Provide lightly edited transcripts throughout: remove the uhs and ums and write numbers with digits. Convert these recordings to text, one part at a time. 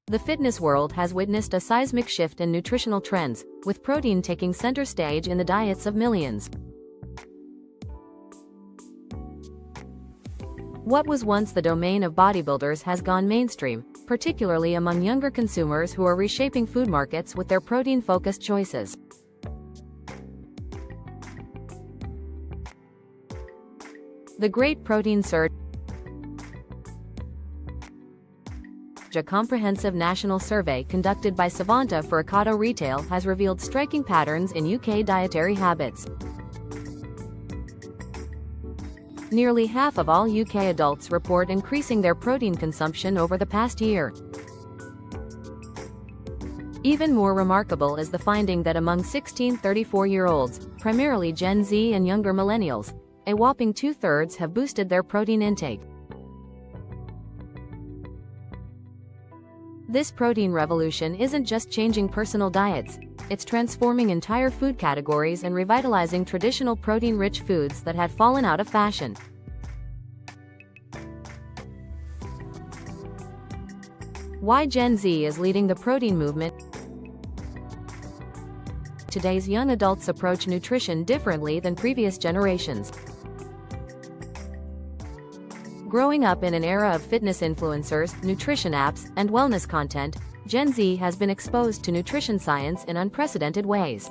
The fitness world has witnessed a seismic shift in nutritional trends, with protein taking center stage in the diets of millions. What was once the domain of bodybuilders has gone mainstream, particularly among younger consumers who are reshaping food markets with their protein-focused choices. The Great Protein Surge. A comprehensive national survey conducted by Savanta for Ocado Retail has revealed striking patterns in UK dietary habits. Nearly half of all UK adults report increasing their protein consumption over the past year. Even more remarkable is the finding that among 16-34-year-olds, primarily Gen Z and younger millennials, a whopping 2/3 have boosted their protein intake. This protein revolution isn't just changing personal diets, it's transforming entire food categories and revitalizing traditional protein-rich foods that had fallen out of fashion. Why Gen Z is leading the protein movement. Today's young adults approach nutrition differently than previous generations. Growing up in an era of fitness influencers, nutrition apps, and wellness content, Gen Z has been exposed to nutrition science in unprecedented ways.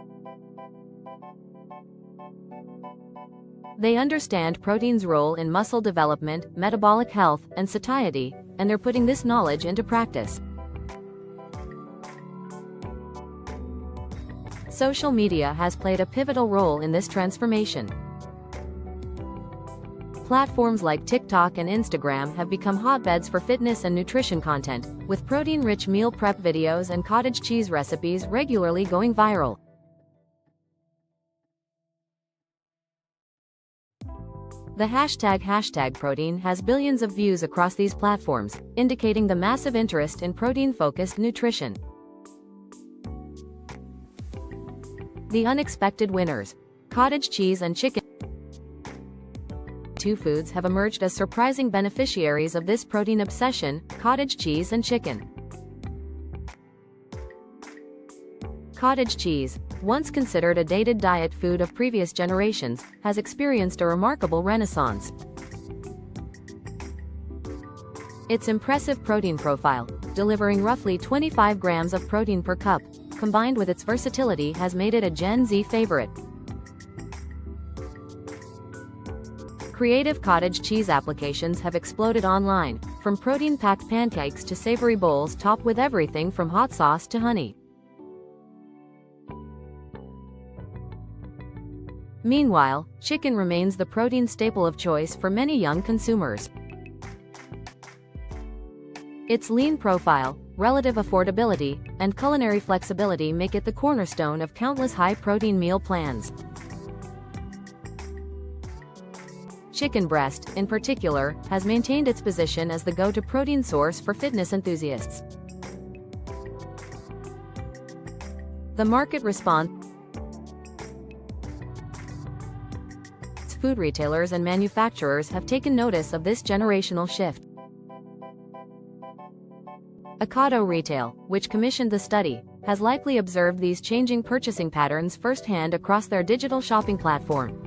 They understand protein's role in muscle development, metabolic health, and satiety, and they're putting this knowledge into practice. Social media has played a pivotal role in this transformation. Platforms like TikTok and Instagram have become hotbeds for fitness and nutrition content, with protein-rich meal prep videos and cottage cheese recipes regularly going viral. The hashtag protein has billions of views across these platforms, indicating the massive interest in protein-focused nutrition. The unexpected winners: cottage cheese and chicken. Two foods have emerged as surprising beneficiaries of this protein obsession: cottage cheese and chicken. Cottage cheese, once considered a dated diet food of previous generations, has experienced a remarkable renaissance. Its impressive protein profile, delivering roughly 25 grams of protein per cup, combined with its versatility, has made it a Gen Z favorite. Creative cottage cheese applications have exploded online, from protein-packed pancakes to savory bowls topped with everything from hot sauce to honey. Meanwhile, chicken remains the protein staple of choice for many young consumers. Its lean profile, relative affordability, and culinary flexibility make it the cornerstone of countless high-protein meal plans. Chicken breast, in particular, has maintained its position as the go-to protein source for fitness enthusiasts. The market response. Food retailers and manufacturers have taken notice of this generational shift. Ocado Retail, which commissioned the study, has likely observed these changing purchasing patterns firsthand across their digital shopping platform.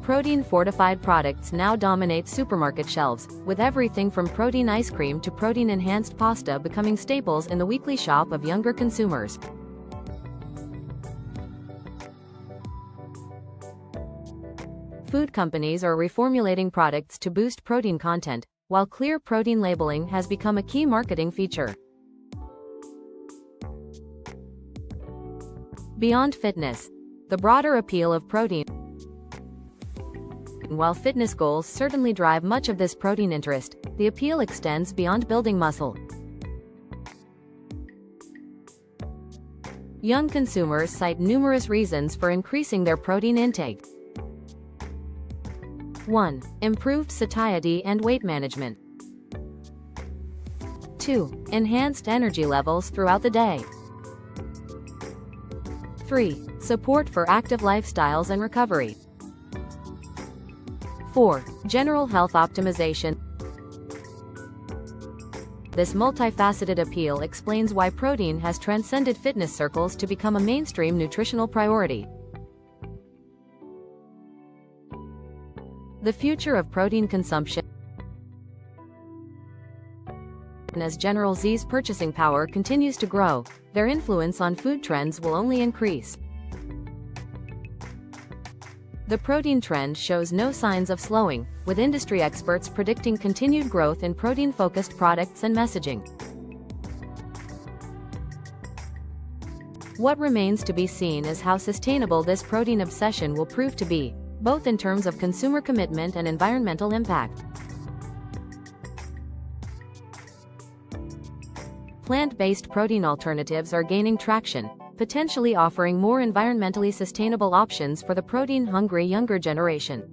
Protein-fortified products now dominate supermarket shelves, with everything from protein ice cream to protein-enhanced pasta becoming staples in the weekly shop of younger consumers. Food companies are reformulating products to boost protein content, while clear protein labeling has become a key marketing feature. Beyond fitness, the broader appeal of protein. While fitness goals certainly drive much of this protein interest, the appeal extends beyond building muscle. Young consumers cite numerous reasons for increasing their protein intake. 1. Improved satiety and weight management. 2. Enhanced energy levels throughout the day. 3. Support for active lifestyles and recovery. 4. General health optimization. This multifaceted appeal explains why protein has transcended fitness circles to become a mainstream nutritional priority. The future of protein consumption. As General Z's purchasing power continues to grow, their influence on food trends will only increase. The protein trend shows no signs of slowing, with industry experts predicting continued growth in protein-focused products and messaging. What remains to be seen is how sustainable this protein obsession will prove to be, both in terms of consumer commitment and environmental impact. Plant-based protein alternatives are gaining traction, potentially offering more environmentally sustainable options for the protein-hungry younger generation.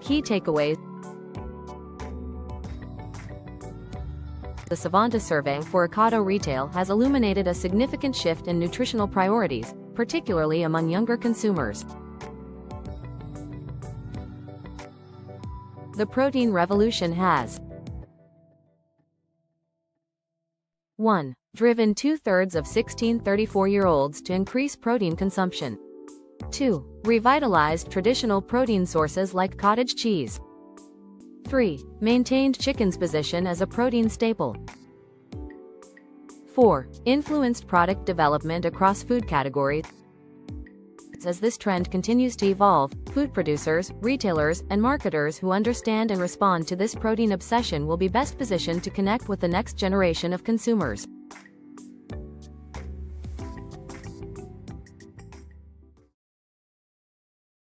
Key takeaways. The Savanta survey for Ocado Retail has illuminated a significant shift in nutritional priorities, particularly among younger consumers. The protein revolution has 1. Driven 2/3 of 16-34-year-olds to increase protein consumption. 2. Revitalized traditional protein sources like cottage cheese. 3. Maintained chicken's position as a protein staple. 4. Influenced product development across food categories. As this trend continues to evolve, food producers, retailers, and marketers who understand and respond to this protein obsession will be best positioned to connect with the next generation of consumers.